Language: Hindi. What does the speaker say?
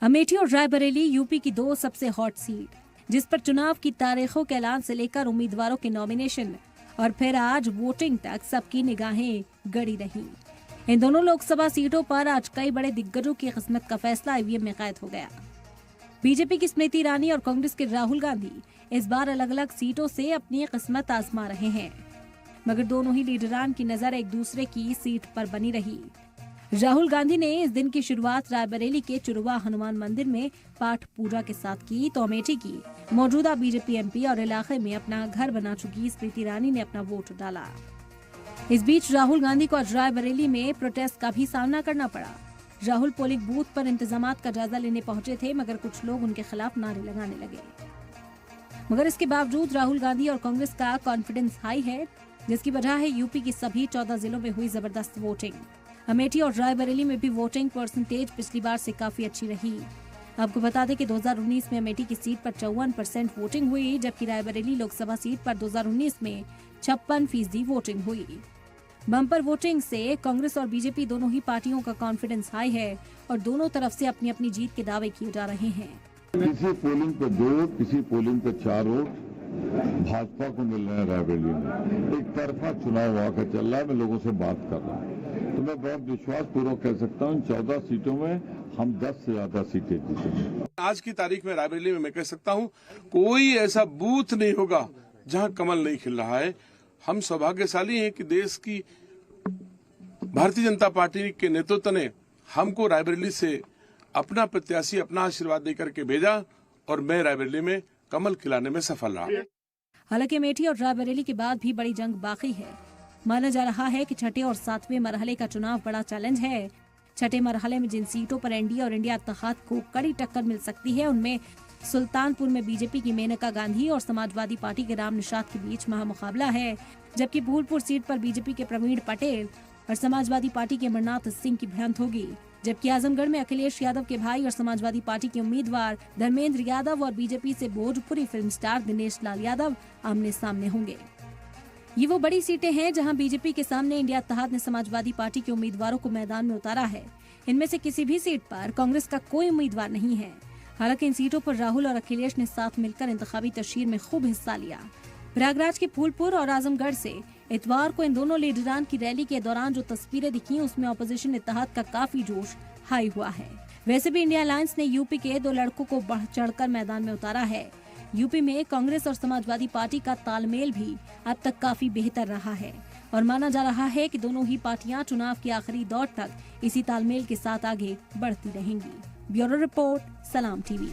अमेठी और रायबरेली यूपी की दो सबसे हॉट सीट, जिस पर चुनाव की तारीखों के ऐलान से लेकर उम्मीदवारों के नॉमिनेशन और फिर आज वोटिंग तक सबकी निगाहें गड़ी रही। इन दोनों लोकसभा सीटों पर आज कई बड़े दिग्गजों की किस्मत का फैसला ईवीएम में कैद हो गया। बीजेपी की स्मृति ईरानी और कांग्रेस के राहुल गांधी इस बार अलग अलग सीटों से अपनी किस्मत आजमा रहे हैं, मगर दोनों ही लीडरान की नजर एक दूसरे की सीट पर बनी रही। राहुल गांधी ने इस दिन की शुरुआत रायबरेली के चुरवा हनुमान मंदिर में पाठ पूजा के साथ की, तो अमेठी की मौजूदा बीजेपी एमपी और इलाके में अपना घर बना चुकी स्मृति ईरानी ने अपना वोट डाला। इस बीच राहुल गांधी को आज रायबरेली में प्रोटेस्ट का भी सामना करना पड़ा। राहुल पोलिंग बूथ पर इंतजामात का जायजा लेने पहुंचे थे, मगर कुछ लोग उनके खिलाफ नारे लगाने लगे। मगर इसके बावजूद राहुल गांधी और कांग्रेस का कॉन्फिडेंस हाई है, जिसकी वजह है यूपी की सभी 14 जिलों में हुई जबरदस्त वोटिंग। अमेठी और रायबरेली में भी वोटिंग परसेंटेज पिछली बार से काफी अच्छी रही। आपको बता दें कि 2019 में अमेठी की सीट पर 54% वोटिंग हुई, जबकि रायबरेली लोकसभा सीट पर 2019 में 56% वोटिंग हुई। बम्पर वोटिंग से कांग्रेस और बीजेपी दोनों ही पार्टियों का कॉन्फिडेंस हाई है और दोनों तरफ से अपनी अपनी जीत के दावे किए जा रहे हैं। किसी पोलिंग पे 2, किसी पोलिंग पे 4 वोट भाजपा को मिल रहे हैं। रायबरेली में एक तरफा चुनाव वाक़ चल रहा है। मैं लोगों से बात कर रहा हूँ, तो मैं बहुत विश्वास पूर्वक कह सकता हूँ 14 सीटों में हम 10 से ज्यादा सीटें जीतेंगे। आज की तारीख में रायबरेली में मैं कह सकता हूँ कोई ऐसा बूथ नहीं होगा जहाँ कमल नहीं खिल रहा है। हम सौभाग्यशाली हैं कि देश की भारतीय जनता पार्टी के नेतृत्व ने हमको रायबरेली से अपना प्रत्याशी, अपना आशीर्वाद देकर के भेजा और मैं रायबरेली में कमल खिलाने में सफल रहा। हालांकि अमेठी और रायबरेली के बाद भी बड़ी जंग बाकी है। माना जा रहा है कि छठे और 7वें मरहले का चुनाव बड़ा चैलेंज है। छठे मरहले में जिन सीटों पर एनडीए और इंडिया इत्तेहाद को कड़ी टक्कर मिल सकती है, उनमें सुल्तानपुर में बीजेपी की मेनका गांधी और समाजवादी पार्टी के राम निषाद के बीच महामुकाबला है, जबकि फूलपुर सीट पर बीजेपी के प्रवीण पटेल और समाजवादी पार्टी के अमरनाथ सिंह की भिड़ंत होगी, जबकि आजमगढ़ में अखिलेश यादव के भाई और समाजवादी पार्टी के उम्मीदवार धर्मेंद्र यादव और बीजेपी से भोजपुरी फिल्म स्टार दिनेश लाल यादव आमने सामने होंगे। ये वो बड़ी सीटें हैं जहां बीजेपी के सामने इंडिया इत्तेहाद ने समाजवादी पार्टी के उम्मीदवारों को मैदान में उतारा है। इनमें से किसी भी सीट पर कांग्रेस का कोई उम्मीदवार नहीं है। हालांकि इन सीटों पर राहुल और अखिलेश ने साथ मिलकर इंतखाबी तशहीर में खूब हिस्सा लिया। प्रयागराज के फूलपुर और आजमगढ़ से इतवार को इन दोनों लीडरान की रैली के दौरान जो तस्वीरें दिखी, उसमें अपोजिशन इत्तेहाद का काफी जोश हाई हुआ है। वैसे भी इंडिया अलायंस ने यूपी के 2 लड़कों को बढ़ चढ़कर मैदान में उतारा है। यूपी में कांग्रेस और समाजवादी पार्टी का तालमेल भी अब तक काफी बेहतर रहा है और माना जा रहा है कि दोनों ही पार्टियां चुनाव के आखिरी दौर तक इसी तालमेल के साथ आगे बढ़ती रहेंगी। ब्यूरो रिपोर्ट, सलाम टीवी।